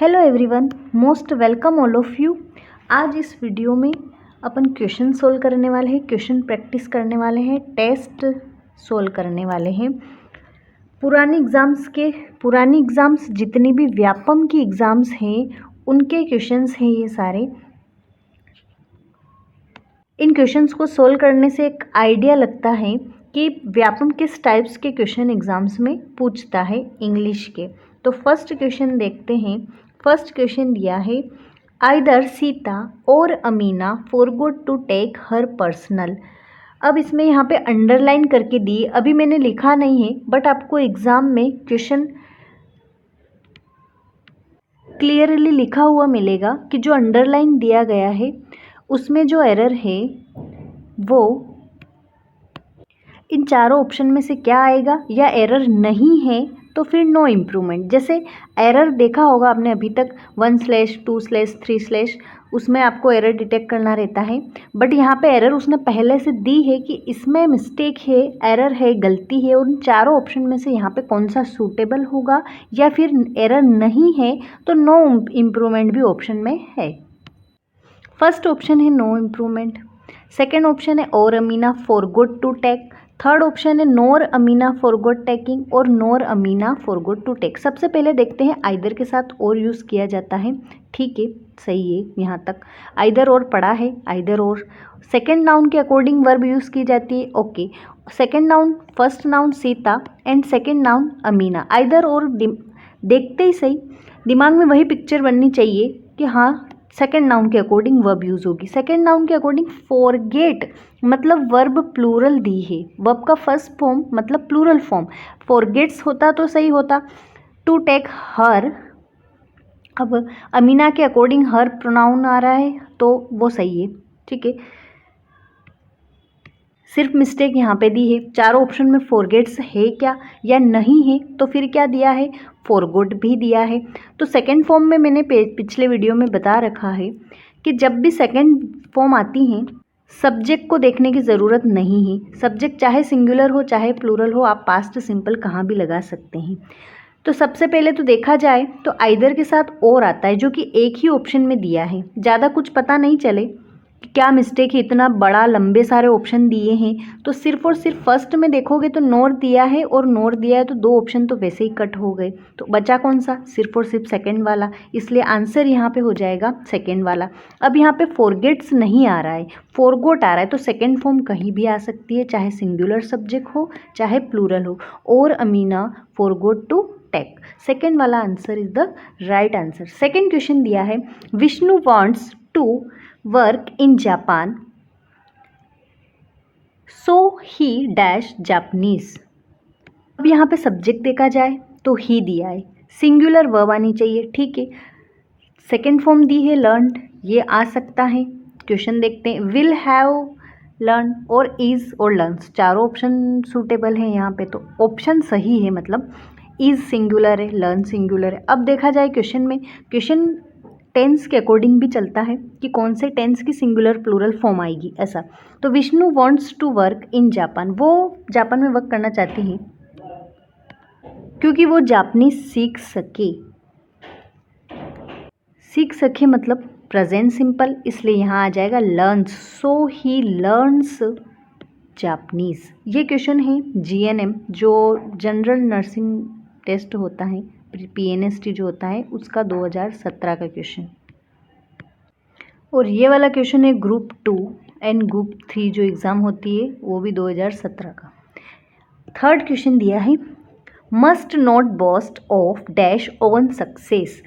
Hello everyone, most welcome all of you. आज इस video में अपन क्वेश्चन सोल्व करने वाले हैं, क्वेश्चन प्रैक्टिस करने वाले हैं, टेस्ट सोल्व करने वाले हैं। पुरानी एग्ज़ाम्स जितनी भी व्यापम की एग्ज़ाम्स हैं उनके क्वेश्चंस हैं ये सारे। इन क्वेश्चंस को सोल्व करने से एक आइडिया लगता है कि व्यापम किस टाइप्स के क्वेश्चन एग्ज़ाम्स में पूछता है इंग्लिश के। तो फर्स्ट क्वेश्चन देखते हैं। फर्स्ट क्वेश्चन दिया है, आइदर सीता और Amina forgot to take her personal. अब इसमें यहाँ पे अंडरलाइन करके दी, अभी मैंने लिखा नहीं है बट आपको एग्ज़ाम में क्वेश्चन क्लियरली लिखा हुआ मिलेगा कि जो अंडरलाइन दिया गया है उसमें जो एरर है वो इन चारों ऑप्शन में से क्या आएगा, या एरर नहीं है तो फिर नो इम्प्रूवमेंट। जैसे एरर देखा होगा आपने अभी तक 1/2/3/, उसमें आपको एरर डिटेक्ट करना रहता है, बट यहाँ पे एरर उसने पहले से दी है कि इसमें मिस्टेक है, एरर है, गलती है, और उन चारों ऑप्शन में से यहाँ पे कौन सा सूटेबल होगा, या फिर एरर नहीं है तो नो इम्प्रूवमेंट भी ऑप्शन में है। फर्स्ट ऑप्शन है नो इम्प्रूवमेंट, सेकेंड ऑप्शन है or Amina forgot to take, third option है नोर अमीना फॉरगॉट टेकिंग और nor Amina forgot to take. सबसे पहले देखते हैं आइदर के साथ और यूज़ किया जाता है, ठीक है, सही है यहाँ तक। आइदर और पढ़ा है, आइदर और सेकेंड नाउन के अकॉर्डिंग वर्ब यूज़ की जाती है, okay. Second noun, first noun Sita and second noun Amina. Either और देखते ही सही दिमाग में वही पिक्चर बननी चाहिए कि हाँ सेकेंड नाउन के अकॉर्डिंग वर्ब यूज़ होगी। सेकेंड नाउन के अकॉर्डिंग फॉरगेट मतलब वर्ब प्लूरल दी है, वर्ब का फर्स्ट फॉर्म मतलब प्लूरल फॉर्म, फॉरगेट्स होता तो सही होता। टू टेक हर, अब अमीना के अकॉर्डिंग हर प्रोनाउन आ रहा है तो वो सही है, ठीक है। सिर्फ मिस्टेक यहाँ पे दी है, चारों ऑप्शन में फॉरगेट्स है क्या या नहीं है, तो फिर क्या दिया है, फॉरगॉट भी दिया है। तो सेकंड फॉर्म में मैंने पिछले वीडियो में बता रखा है कि जब भी सेकंड फॉर्म आती हैं सब्जेक्ट को देखने की ज़रूरत नहीं है। सब्जेक्ट चाहे सिंगुलर हो चाहे प्लूरल हो, आप पास्ट सिंपल कहाँ भी लगा सकते हैं। तो सबसे पहले तो देखा जाए तो आइदर के साथ और आता है जो कि एक ही ऑप्शन में दिया है, ज़्यादा कुछ पता नहीं चले क्या मिस्टेक है, इतना बड़ा लंबे सारे ऑप्शन दिए हैं तो सिर्फ और सिर्फ फर्स्ट में देखोगे तो नोर दिया है और नोर दिया है, तो दो ऑप्शन तो वैसे ही कट हो गए, तो बचा कौन सा, सिर्फ और सिर्फ सेकंड वाला, इसलिए आंसर यहाँ पे हो जाएगा सेकंड वाला। अब यहाँ पे फॉरगेट्स नहीं आ रहा है, फॉरगॉट आ रहा है, तो सेकंड फॉर्म कहीं भी आ सकती है, चाहे सिंगुलर सब्जेक्ट हो चाहे प्लूरल हो। और Amina forgot to take, second वाला answer is the right answer. Second question दिया है, Vishnu wants to work in Japan so he dash Japanese. अब यहाँ पे सब्जेक्ट देखा जाए तो ही दिया है, सिंगुलर वर्ब आनी चाहिए, ठीक है। सेकेंड फॉर्म दी है लर्न, ये आ सकता है। क्वेश्चन देखते हैं, विल हैव लर्न और इज और लर्न्स, चारों ऑप्शन सूटेबल है यहाँ पे, तो ऑप्शन सही है, मतलब इज सिंगुलर है, लर्न सिंगुलर है। अब देखा जाए क्वेश्चन में, क्वेश्चन टेंस के अकॉर्डिंग भी चलता है कि कौन से टेंस की सिंगुलर प्लूरल फॉर्म आएगी, ऐसा। तो Vishnu wants to work in Japan, वो जापान में वर्क करना चाहती हैं क्योंकि वो जापानीज सीख सके मतलब प्रेजेंट सिंपल, इसलिए यहाँ आ जाएगा learns, so he learns Japanese. ये क्वेश्चन है जीएनएम जो जनरल नर्सिंग टेस्ट होता है, पीएनएसटी जो होता है उसका 2017 का क्वेश्चन। और ये वाला क्वेश्चन है ग्रुप 2 एंड ग्रुप 3 जो एग्ज़ाम होती है वो भी 2017 का। थर्ड क्वेश्चन दिया है, must not boast of dash own success.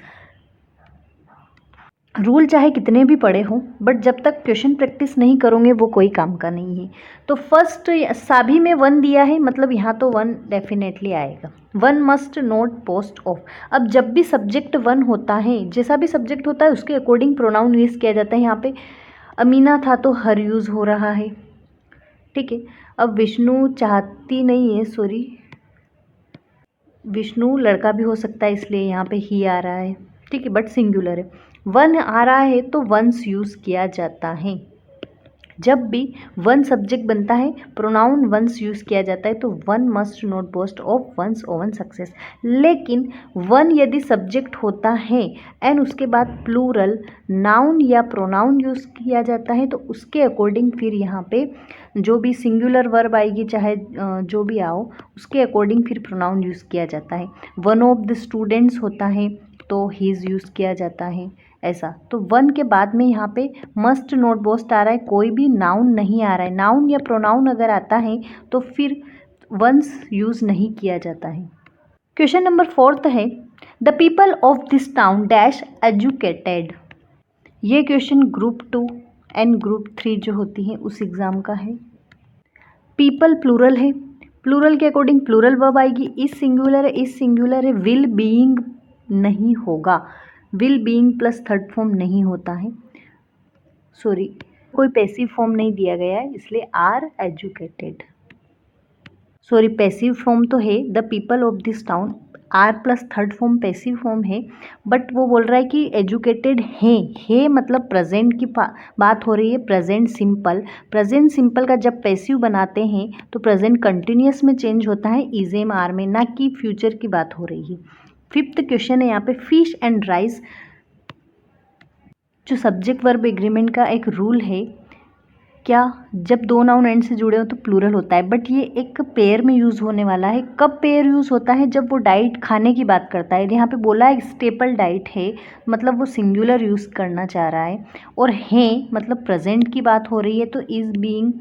Rule चाहे कितने भी पढ़े हों बट जब तक क्वेश्चन प्रैक्टिस नहीं करोगे वो कोई काम का नहीं है। तो फर्स्ट सभी में 1 दिया है, मतलब यहाँ तो 1 डेफिनेटली आएगा, 1 मस्ट नॉट पोस्ट ऑफ। अब जब भी सब्जेक्ट 1 होता है, जैसा भी सब्जेक्ट होता है उसके अकॉर्डिंग प्रोनाउन यूज़ किया जाता है। यहाँ पे अमीना था तो हर यूज़ हो रहा है, ठीक है। अब विष्णु चाहती नहीं है, सॉरी, विष्णु लड़का भी हो सकता है इसलिए यहाँ पे ही आ रहा है, ठीक है, बट सिंगुलर है। 1 आ रहा है तो वंस यूज़ किया जाता है, जब भी वन सब्जेक्ट बनता है, प्रोनाउन वंस यूज़ किया जाता है, तो one must not boast of one's own success. लेकिन वन यदि सब्जेक्ट होता है एंड उसके बाद प्लूरल नाउन या प्रोनाउन यूज़ किया जाता है, तो उसके अकॉर्डिंग फिर यहाँ पे जो भी सिंगुलर वर्ब आएगी, चाहे जो भी आओ, उसके अकॉर्डिंग फिर प्रोनाउन यूज़ किया जाता है। वन ऑफ द स्टूडेंट्स होता है तो हीज़ यूज़ किया जाता है, ऐसा। तो वन के बाद में यहाँ पे मस्ट नॉट बोस्ट आ रहा है, कोई भी नाउन नहीं आ रहा है। नाउन या प्रोनाउन अगर आता है तो फिर वंस यूज़ नहीं किया जाता है। क्वेश्चन नंबर 4 है, the people of this town dash educated. ये क्वेश्चन ग्रुप 2 एंड ग्रुप 3 जो होती है उस एग्ज़ाम का है। पीपल प्लूरल है, प्लूरल के अकॉर्डिंग प्लूरल वर्ब आएगी। इस सिंगुलर है, इस सिंगुलर है, विल बीइंग नहीं होगा, will being plus third form नहीं होता है, सॉरी कोई पैसिव फॉर्म नहीं दिया गया है, इसलिए are educated. Sorry passive form तो है, the people of this town, are plus third form passive form है, बट वो बोल रहा है कि एजुकेटेड हैं। है मतलब प्रेजेंट की बात हो रही है, प्रेजेंट सिंपल। प्रेजेंट सिंपल का जब पैसिव बनाते हैं तो प्रेजेंट कंटिन्यूअस में चेंज होता है, इज एम आर में, ना कि फ्यूचर की बात हो रही है। 5th क्वेश्चन है यहाँ पे, फिश एंड राइस। जो सब्जेक्ट वर्ब एग्रीमेंट का एक रूल है, क्या जब दो नाउन एंड से जुड़े हो तो प्लूरल होता है, बट ये एक पेयर में यूज़ होने वाला है। कब पेयर यूज़ होता है? जब वो डाइट खाने की बात करता है। यहाँ पे बोला है स्टेपल डाइट है, मतलब वो सिंगुलर यूज़ करना चाह रहा है, और है मतलब प्रेजेंट की बात हो रही है, तो इज़ बीइंग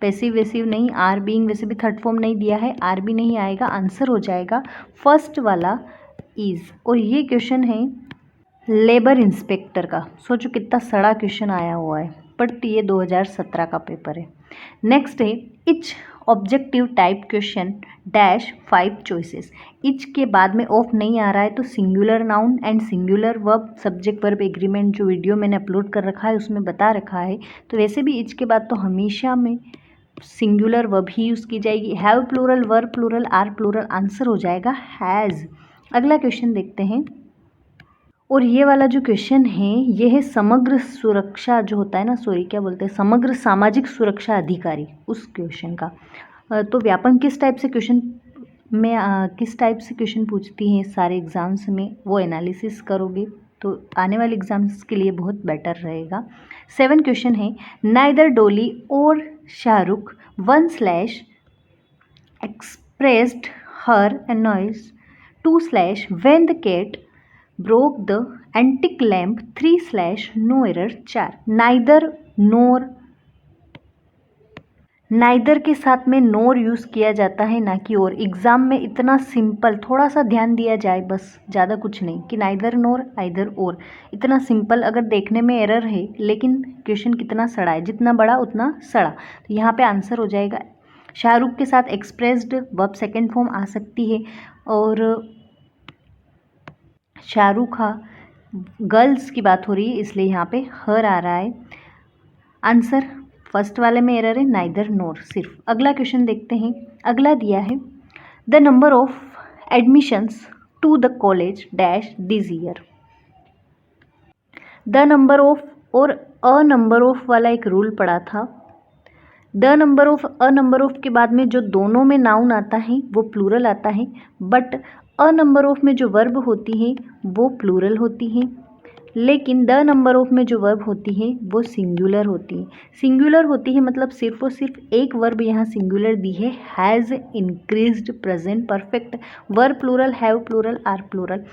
पैसिव वेसिव नहीं, आर बीइंग वैसे भी थर्ड फॉर्म नहीं दिया है, आर भी नहीं आएगा, आंसर हो जाएगा फर्स्ट वाला इज़। और ये क्वेश्चन है लेबर इंस्पेक्टर का। सोचो कितना सड़ा क्वेश्चन आया हुआ है, बट ये 2017 का पेपर है। नेक्स्ट है etch objective type question dash 5 choices. Etch के बाद में ऑफ नहीं आ रहा है, तो singular noun and singular verb subject verb agreement जो वीडियो मैंने अपलोड कर रखा है उसमें बता रखा है। तो वैसे भी इच के बाद तो हमेशा में सिंगुलर वर्ब ही यूज़ की जाएगी। Have plural, verb plural, are plural, answer हो जाएगा हैज़। अगला क्वेश्चन देखते हैं, और ये वाला जो क्वेश्चन है ये है समग्र सुरक्षा जो होता है ना, सॉरी क्या बोलते हैं, समग्र सामाजिक सुरक्षा अधिकारी, उस क्वेश्चन का। तो व्यापक किस टाइप से क्वेश्चन में किस टाइप से क्वेश्चन पूछती हैं सारे एग्ज़ाम्स में, वो एनालिसिस करोगे तो आने वाले एग्ज़ाम्स के लिए बहुत बेटर रहेगा। 7 क्वेश्चन है, नाइदर डोली और Shahrukh expressed her annoyance 2/ when the cat broke the antique lamp 3/ no error 4। Neither NOR, neither के साथ में नोर यूज़ किया जाता है, ना कि और। एग्ज़ाम में इतना सिंपल, थोड़ा सा ध्यान दिया जाए बस, ज़्यादा कुछ नहीं, कि नाइदर नोर आइदर और, इतना सिंपल। अगर देखने में एरर है, लेकिन क्वेश्चन कितना सड़ा है, जितना बड़ा उतना सड़ा। तो यहाँ पे आंसर हो जाएगा शाहरुख के साथ एक्सप्रेस्ड वर्ब सेकेंड फॉर्म आ सकती है, और शाहरुख गर्ल्स की बात हो रही है इसलिए यहाँ पे हर आ रहा है। आंसर फर्स्ट वाले में एरर है, नाइदर नोर सिर्फ। अगला क्वेश्चन देखते हैं। अगला दिया है the number of admissions to the college dash this year. The number of और अ नंबर ऑफ वाला एक रूल पड़ा था। The number of, a number of के बाद में जो दोनों में नाउन आता है वो प्लूरल आता है, बट अ नंबर ऑफ में जो वर्ब होती है वो प्लूरल होती है, लेकिन द नंबर ऑफ में जो वर्ब होती है वो सिंगुलर होती है। सिंगुलर होती है मतलब सिर्फ और सिर्फ एक वर्ब यहाँ सिंगुलर दी है, has increased present perfect, verb plural, have plural, are plural.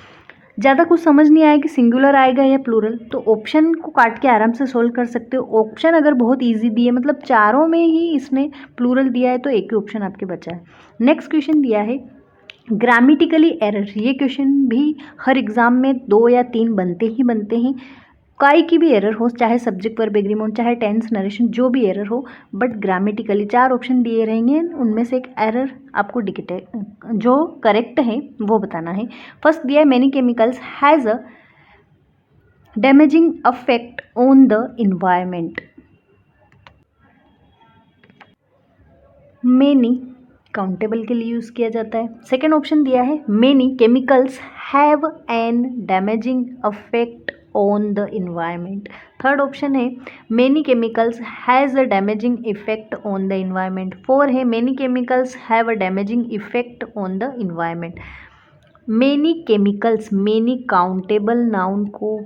ज़्यादा कुछ समझ नहीं आया कि सिंगुलर आएगा या प्लूरल, तो ऑप्शन को काट के आराम से सोल्व कर सकते हो। ऑप्शन अगर बहुत इजी दिए, मतलब चारों में ही इसने प्लूरल दिया है, तो एक ही ऑप्शन आपके बचा है। नेक्स्ट क्वेश्चन दिया है ग्रामेटिकली एरर। ये क्वेश्चन भी हर एग्ज़ाम में 2 या 3 बनते ही बनते हैं। काई की भी एरर हो, चाहे सब्जेक्ट वर्ब एग्रीमेंट, चाहे टेंस नरेशन, जो भी एरर हो, बट ग्रामेटिकली 4 ऑप्शन दिए रहेंगे, उनमें से एक एरर आपको जो करेक्ट है वो बताना है। फर्स्ट दिया है many chemicals has a damaging affect on the environment. Many countable के लिए यूज़ किया जाता है। सेकेंड ऑप्शन दिया है many chemicals have an damaging affect on the environment. Third option है many chemicals has a damaging effect on the environment. 4 है many chemicals have a damaging effect on the environment. Many chemicals, many countable noun को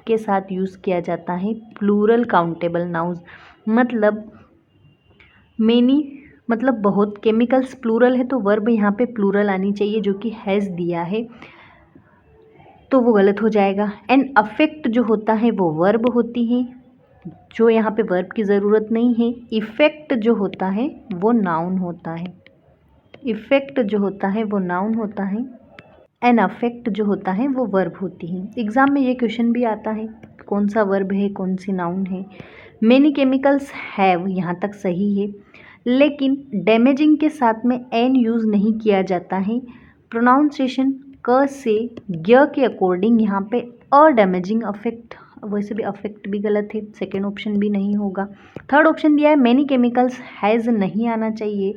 के साथ use किया जाता है plural countable noun, मतलब many मतलब बहुत, केमिकल्स प्लूरल है तो वर्ब यहाँ पे प्लूरल आनी चाहिए जो कि हैज़ दिया है तो वो गलत हो जाएगा। एंड अफेक्ट जो होता है वो वर्ब होती है, जो यहाँ पे वर्ब की ज़रूरत नहीं है। इफ़ेक्ट जो होता है वो नाउन होता है, इफ़ेक्ट जो होता है वो नाउन होता है, एन अफेक्ट जो होता है वो वर्ब होती है। एग्ज़ाम में ये क्वेश्चन भी आता है कौन सा वर्ब है कौन सी नाउन है। मेनी केमिकल्स हैव यहाँ तक सही है, लेकिन डैमेजिंग के साथ में एन यूज़ नहीं किया जाता है। प्रोनाउंसिएशन क से ग के अकॉर्डिंग यहाँ पे अ डैमेजिंग अफेक्ट, वैसे भी अफेक्ट भी गलत है, सेकेंड ऑप्शन भी नहीं होगा। थर्ड ऑप्शन दिया है मेनी केमिकल्स हैज़ नहीं आना चाहिए,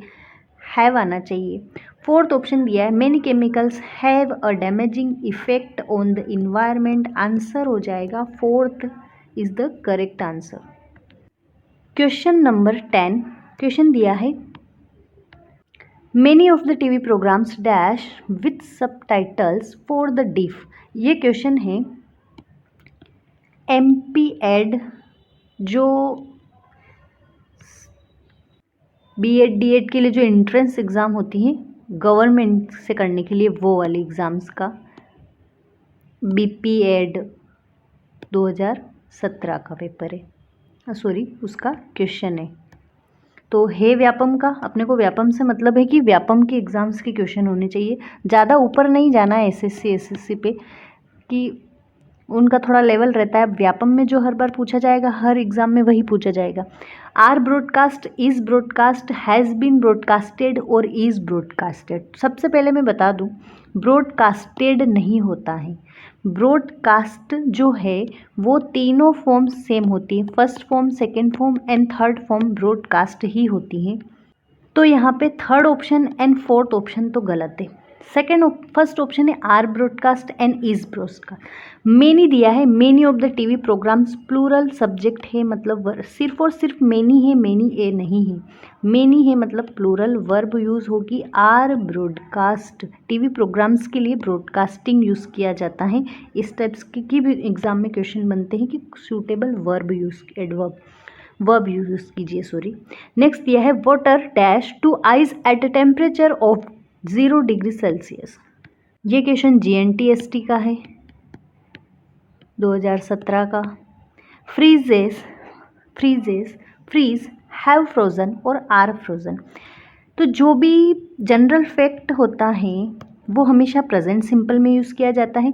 हैव आना चाहिए। फोर्थ ऑप्शन दिया है many chemicals have a damaging effect on the environment. Answer हो जाएगा fourth is the correct answer. Question number 10, question दिया है many of the TV programmes dash with subtitles for the deaf. ये question है MP Ed जो BEd DEd के लिए जो एंट्रेंस एग्ज़ाम होती है गवर्नमेंट से करने के लिए, वो वाले एग्ज़ाम्स का BP एड 2017 का पेपर है, सॉरी उसका क्वेश्चन है। तो है व्यापम का, अपने को व्यापम से मतलब है कि व्यापम के एग्ज़ाम्स के क्वेश्चन होने चाहिए, ज़्यादा ऊपर नहीं जाना है SSC पे कि उनका थोड़ा लेवल रहता है। व्यापम में जो हर बार पूछा जाएगा हर एग्ज़ाम में वही पूछा जाएगा। Are broadcast, is broadcast, has been broadcasted और इज़ ब्रॉडकास्टेड। सबसे पहले मैं बता दूं ब्रॉडकास्टेड नहीं होता है, ब्रॉडकास्ट जो है वो तीनों फॉर्म सेम होती है, first form, second form and third form broadcast ही होती है। तो यहाँ पे third option and fourth option तो गलत है। फर्स्ट ऑप्शन है are broadcast and is broadcast. Many दिया है, many of the TV programmes, plural subject है मतलब सिर्फ और सिर्फ मेनी है, मेनी ए नहीं है, मेनी है मतलब प्लूरल, वर्ब यूज़ होगी आर ब्रॉडकास्ट। टीवी प्रोग्राम्स के लिए ब्रॉडकास्टिंग यूज़ किया जाता है। इस टाइप्स की भी एग्जाम में क्वेश्चन बनते हैं कि suitable verb use, adverb verb use कीजिए, सॉरी। नेक्स्ट दिया है water dash to ice at a temperature of 0 degree Celsius. ये क्वेश्चन GNTST का है 2017 का। फ्रीजेस, फ्रीज, हैव फ्रोज़न और आर फ्रोज़न। तो जो भी जनरल फैक्ट होता है वो हमेशा प्रेजेंट सिंपल में यूज़ किया जाता है।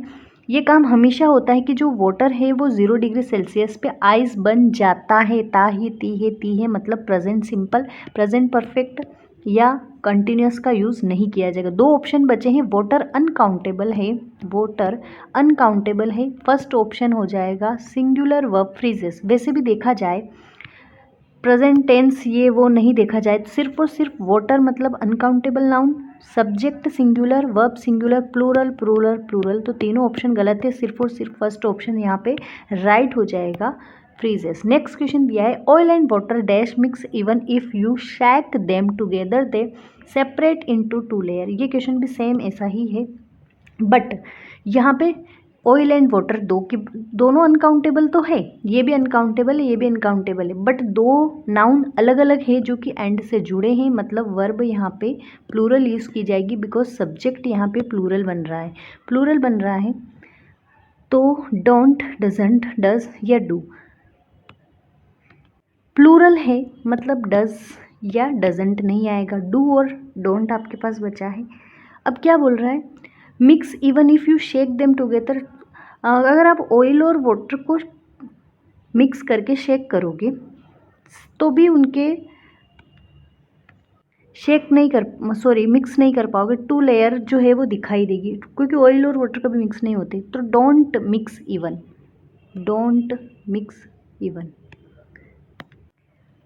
ये काम हमेशा होता है कि जो वाटर है वो 0 डिग्री सेल्सियस पे आइस बन जाता है, ता ही ती है मतलब प्रेजेंट सिंपल, प्रेजेंट परफेक्ट या कंटिन्यूस का यूज़ नहीं किया जाएगा। दो ऑप्शन बचे हैं, वाटर अनकाउंटेबल है, वाटर अनकाउंटेबल है, फर्स्ट ऑप्शन हो जाएगा सिंगुलर वर्ब फ्रीजेस। वैसे भी देखा जाए प्रेजेंट टेंस ये वो नहीं देखा जाए, सिर्फ और सिर्फ वाटर मतलब uncountable noun, subject singular, verb singular, plural, तो तीनों ऑप्शन गलत है, सिर्फ और सिर्फ फर्स्ट ऑप्शन यहाँ पे राइट हो जाएगा, फ्रीजेस। नेक्स्ट क्वेश्चन दिया है oil and water dash mix even if you shake them together they separate into 2 layer. ये क्वेश्चन भी सेम ऐसा ही है, बट यहाँ पे ऑयल एंड वाटर दोनों अनकाउंटेबल तो है, ये भी अनकाउंटेबल है, ये भी अनकाउंटेबल है, बट दो नाउन अलग अलग है जो कि एंड से जुड़े हैं, मतलब वर्ब यहाँ पे प्लूरल यूज़ की जाएगी बिकॉज सब्जेक्ट यहाँ पे प्लूरल बन रहा है, तो डोंट, डजंट, डज या डू। प्लूरल है मतलब डज या डजंट नहीं आएगा, डू और डोंट आपके पास बचा है। अब क्या बोल रहा है, mix even if you shake them together. अगर आप ऑयल और वाटर को मिक्स करके शेक करोगे तो भी उनके मिक्स नहीं कर पाओगे, 2 लेयर जो है वो दिखाई देगी, क्योंकि ऑयल और वाटर कभी मिक्स नहीं होते। तो डोंट मिक्स इवन,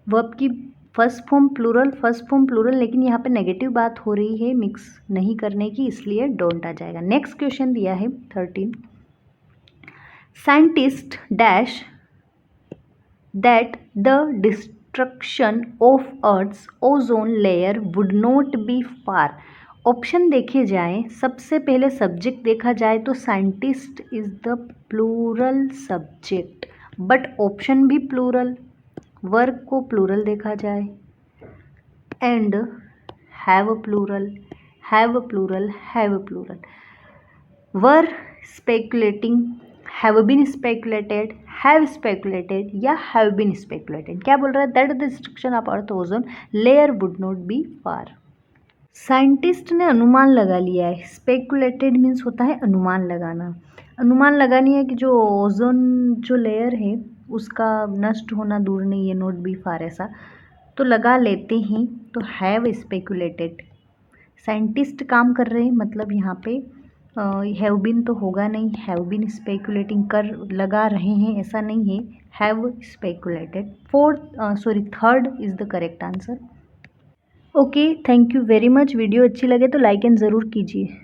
वर्ब की फर्स्ट फॉर्म प्लूरल, लेकिन यहाँ पे नेगेटिव बात हो रही है मिक्स नहीं करने की, इसलिए डोंट आ जाएगा। नेक्स्ट क्वेश्चन दिया है 13, scientist dash that the destruction of earth's ozone layer would not be far. Option देखे जाएं, सबसे पहले सब्जेक्ट देखा जाए तो scientist is the plural subject, but option भी प्लूरल, वर्ब को प्लूरल देखा जाए, and have plural, have plural, have plural, were speculating, have been speculated, have speculated या हैव बीन स्पेकुलेटेड। क्या बोल रहा है? That the destruction of earth ozone layer would not be far. Scientist ने अनुमान लगा लिया है। स्पेकुलेटेड मीन्स होता है अनुमान लगाना, अनुमान लगानी है कि जो ओजोन जो लेयर है उसका नष्ट होना दूर नहीं है, नॉट बी फार ऐसा तो लगा लेते हैं। तो हैव स्पेकुलेटेड, साइंटिस्ट काम कर रहे हैं मतलब यहाँ पे हैव बीन तो होगा नहीं, हैव बीन स्पेकुलेटिंग कर लगा रहे हैं ऐसा नहीं है, have speculated. Third is the correct answer. Okay, thank you very much. Video अच्छी लगे तो लाइक एंड ज़रूर कीजिए।